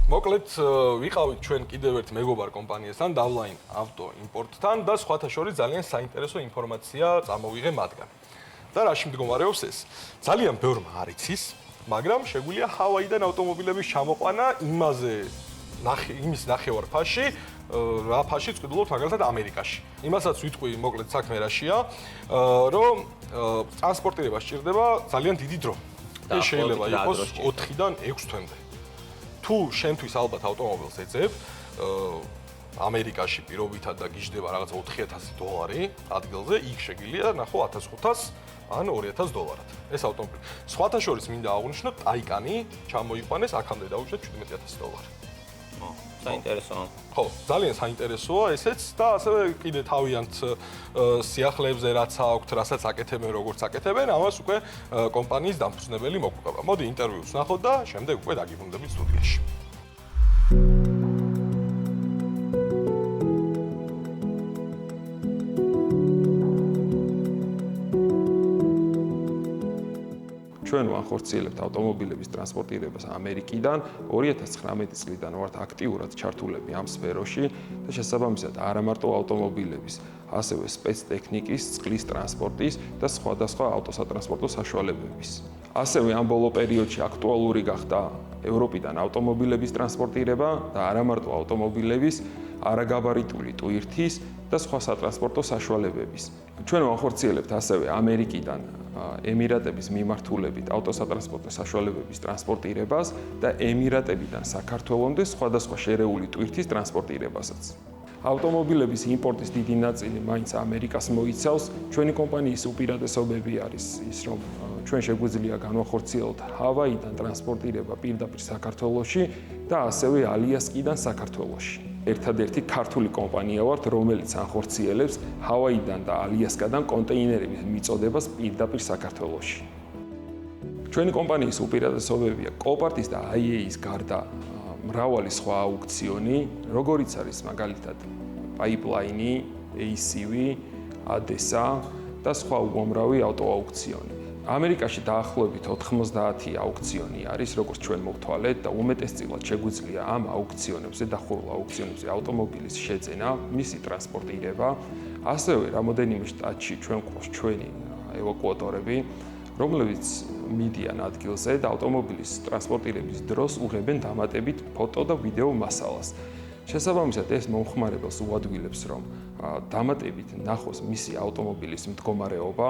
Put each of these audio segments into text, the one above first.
მოკლედ ვიყავით ჩვენ კიდევ ერთ მეგობარ კომპანიასთან Davline Auto Import-თან და სხვათა შორის ძალიან საინტერესო ინფორმაცია წამოვიღე მათგან. და რაში მდგომარეობს ეს? ძალიან ბევრმა არ იცის, მაგრამ შეგვიძლია ჰავაიდან ავტომობილების ჩამოყვანა იმის ნახევარ ფასში, რა ფასში წვიდულობთ მაგალითად ამერიკაში. იმასაც ვიტყვი მოკლედ საქმე რაშია, რომ ტრანსპორტირება სჭირდება ძალიან დიდი დრო. ეს შეიძლება იყოს 4-დან 6 თვემდე. თუ შენთვის ალბათ ავტომობილს ეძებ ამერიკაში პირობითად და გიждდება რაღაც $4,000 ადგილზე, იქ შეგიძლია ნახო 1500 ან $2,000. ეს ავტომობილი. სხვათა შორის მინდა აღვნიშნო, Taycan-ი ჩამოიყვანეს აქამდე დაუშვათ $17,000. საინტერესოა. ხო, ძალიან საინტერესოა ესეც და ასევე კიდე თავიანთ სიახლეებზე რაც აქვთ, რასაც აკეთებენ, როგორც აკეთებენ, ამას უკვე კომპანიის დამფუძნებელი მოგვიყვება. მოდი ინტერვიუს ვნახოთ და შემდეგ უკვე დაგიბრუნდებით სტუდიაში. ჩვენ ვახორციელებთ ავტომობილების ტრანსპორტირებას ამერიკიდან 2019 წლიდან ვართ აქტიურად ჩართულები ამ სფეროში და შესაბამისად არა მარტო ავტომობილების, ასევე სპეცტექნიკის, წყლის ტრანსპორტის და სხვადასხვა ავტოსატრანსპორტო საშუალებების. ასევე ამ ბოლო პერიოდში აქტუალური გახდა ევროპიდან ავტომობილების ტრანსპორტირება და არა მარტო ავტომობილების, არაგაბარიტული ტვირთის და სხვა სატრანსპორტო საშუალებების. ჩვენ ვახორციელებთ ასევე ამერიკიდან ემირატების მიმართულებით ავტოსატრანსპორტო საშუალებების ტრანსპორტირებას და ემირატებიდან საქართველომდე სხვადასხვა შერეული ტვირთის ტრანსპორტირებასაც. ავტომობილების იმპორტის დიდი ნაწილი მაინც ამერიკას მოიცავს. ჩვენი კომპანიის უპირატესობები არის ის, რომ ჩვენ შეგვიძლია განვახორციელოთ ჰავაიდან ტრანსპორტირება პირდაპირ საქართველოში და ასევე ალიასკიდან საქართველოში. ერთადერთი ქართული კომპანია ვართ, რომელიც ახორციელებს ჰავაიდან და ალიასკადან კონტეინერების მიწოდებას პირდაპირ საქართველოში. ჩვენი კომპანიის უპირატესობებია Copart-ის და IA-ის გარდა მრავალი სხვა აუქციონი, როგორიც არის მაგალითად Pipeline, ACV, ADESA და სხვა უამრავი ავტოაუქციონი. ამერიკაში დაახლოებით 90 აუქციონი არის, როგორც ჩვენ მოვთვალეთ და უმეტესწილად შეგვიძლია ამ აუქციონებზე დახურულ აუქციონებზე ავტომობილის შეძენა, მისი ტრანსპორტირება, ასევე რამოდენიმე შტატში ჩვენ გვყავს ჩვენი ევაკუატორები, რომლებიც მიდიან ადგილზე და ავტომობილის ტრანსპორტირების დროს უღებენ დამატებით ფოტო და ვიდეო მასალას. შესაბამისად ეს მომხმარებელს უადვილებს, რომ დამატებით ნახოს მისი ავტომობილის მდგომარეობა,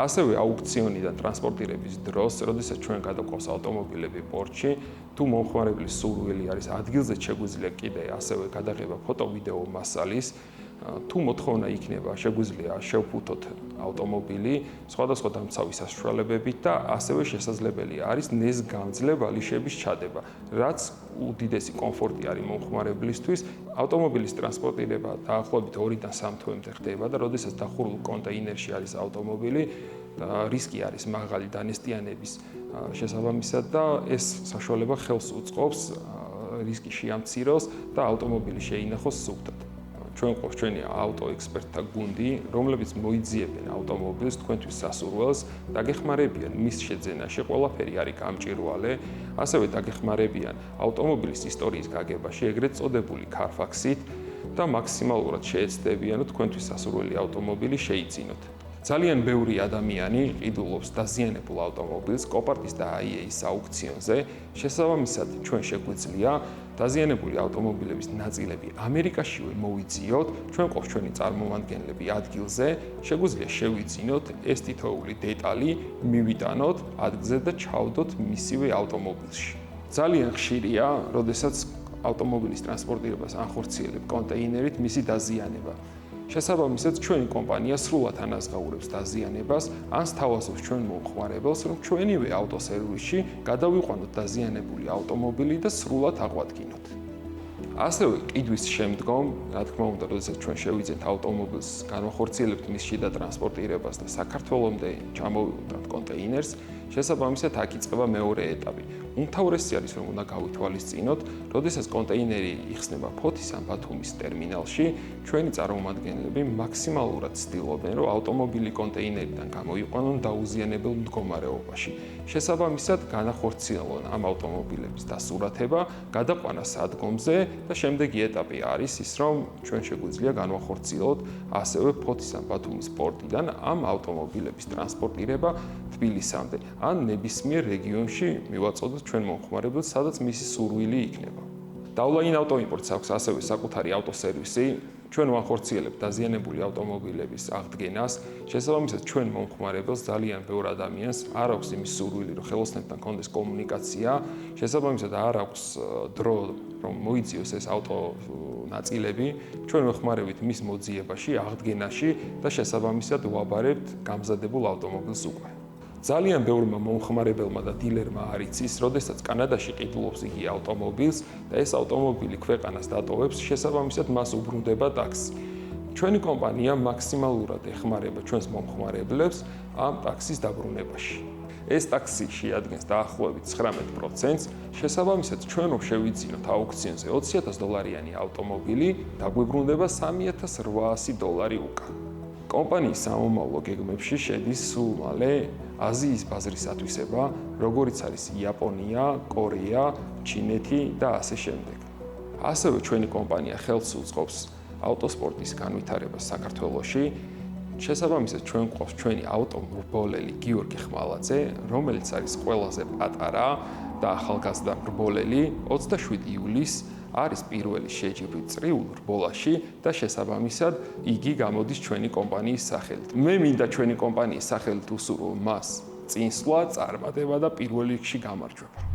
ასევე აუქციონიდან ტრანსპორტირების დროს, როდესაც ჩვენ გადაგვყავს ავტომობილები პორტში, თუ მომხმარებლის სურვილი არის ადგილზე შეგვიძლია კიდე ასევე გადაღება ფოტო-ვიდეო მასალის, თუ მოთხოვნა იქნება, შეგვიძლია შევფუთოთ ავტომობილი სხვადასხვა დამცავი საშუალებებით და ასევე შესაძლებელი არის ნესგამძლე ვალიშების ჩადება, რაც უდიდესი კომფორტი არის მომხმარებლისთვის. ავტომობილის ტრანსპორტირება დაახლოებით 2-დან 3 თვემდე ხდება და როდესაც დახურულ კონტეინერში არის ავტომობილი, რისკი არის მაღალი დანესტიანების შესაბამისად და ეს საშუალება ხელს უწყობს რისკი შეამციროს და ავტომობილი შეინახოს სუფთად. ჩვენ გვყავს ჩვენი ავტოექსპერტთა გუნდი, რომლებიც მოიძიებენ ავტომობილს თქვენთვის სასურველს, დაგეხმარებიან მის შეძენაში, ყველაფერი არის გამჭვირვალე, ასევე დაგეხმარებიან ავტომობილის ისტორიის გაგებაში, ეგრეთ წოდებული Carfax-ით და მაქსიმალურად შეეცდებიან, რომ თქვენთვის სასურველი ავტომობილი შეიძინოთ. ძალიან ბევრი ადამიანი ყიდულობს დაზიანებულ ავტომობილს Copart-ის და IA-ის აუქციონზე, შესაბამისად ჩვენ შეგვიძლია დაზიანებული ავტომობილების ნაწილები ამერიკაშივე მოვიძიოთ, ჩვენ გვყავს ჩვენი წარმომადგენლები ადგილზე, შეგვიძლია შევიძინოთ ეს თითოეული დეტალი, მივიტანოთ ადგილზე და ჩავდოთ მისივე ავტომობილში. ძალიან ხშირია, როდესაც ავტომობილის ტრანსპორტირებას ახორციელებ კონტეინერით მისი დაზიანება. შესაბამისად, ჩვენი კომპანია სრულად ანაზღაურებს დაზიანებას, ან სთავაზობს ჩვენ მომხმარებელს, რომ ჩვენივე ავტოსერვისში გადავიყვანოთ დაზიანებული ავტომობილი და სრულად აღვადგინოთ. ასევე ყიდვის შემდგომ, რა თქმა უნდა, როდესაც ჩვენ შევიძენთ ავტომობილს, განვახორციელებთ მის შიდა ტრანსპორტირებას და საქართველომდე ჩამოვიდოთ კონტეინერს, შესაბამისად აქ იწყება მეორე ეტაპი. უმთავრესი არის რომ უნდა გავითვალისწინოთ, როდესაც კონტეინერი იხსნება ფოთის ან ბათუმის ტერმინალში, ჩვენი წარმომადგენლები მაქსიმალურად ცდილობენ, რომ ავტომობილი კონტეინერიდან გამოიყვანონ დაუზიანებელ მდგომარეობაში. შესაბამისად, განახორციელონ ამ ავტომობილების დასურათება, გადაყვანა სადგომზე და შემდეგი ეტაპი არის ის, რომ ჩვენ შეგვიძლია განვახორციელოთ ასევე ფოთის ან ბათუმის პორტიდან ამ ავტომობილების ტრანსპორტირება თბილისამდე ან ნებისმიერ რეგიონში მივაწოდოთ ჩვენ მომხმარებელს, სადაც მისი სურვილი იქნება. Dowline Auto Imports აქვს ასევე საკუთარი ავტოსერვისი. ჩვენ ვახორციელებთ დაზიანებული ავტომობილების აღდგენას. შესაბამისად, ჩვენ მომხმარებელს ძალიან ბევრ ადამიანს არ აქვს იმის სურვილი, რომ ხელოსნებთან კონდეს კომუნიკაცია. შესაბამისად, არ აქვს დრო, რომ მოიძიოს ეს ავტო ნაწილები. ჩვენ ვეხმარებით მის მოძიებაში, აღდგენაში და შესაბამისად ვაბარებთ გამზადებულ ავტომობილს უკვე. ძალიან ბევრმა მომხმარებელმა და დილერმა არ იცის, როდესაც კანადაში ყიდულობს იგი ავტომობილს და ეს ავტომობილი ქვეყანას დატოვებს, შესაბამისად მას უბრუნდება ტაქსი. ჩვენი კომპანია მაქსიმალურად ეხმარება ჩვენს მომხმარებლებს ამ ტაქსის დაბრუნებაში. ეს ტაქსი შეადგენს დაახლოებით 19%-ს, შესაბამისად ჩვენ რომ შევიძინოთ აუქციონზე $20,000-იანი ავტომობილი, დაგვიბრუნდება $3,800 უკან. კომპანიის სამომავლო გეგმებში შედის სულ მალე აზიის ბაზრის ათვისება, როგორიც არის იაპონია, კორეა, ჩინეთი და ასე შემდეგ. ასევე ჩვენი კომპანია ხელს უწყობს ავტოსპორტის განვითარებას საქართველოში. შესაბამისად, ჩვენ გვყავს ჩვენი ავტომრბოლელი გიორგი ხმალაძე, რომელიც არის ყველაზე პატარა და ახალგაზრდა მრბოლელი 27 ივლისს არის პირველი შეჯიბრით წრიულ რბოლაში და შესაბამისად იგი გამოდის ჩვენი კომპანიის სახელით. მე მინდა ჩვენი კომპანიის სახელით უსურვო მას წინსვლა, წარმატება და პირველ რიგში გამარჯვება.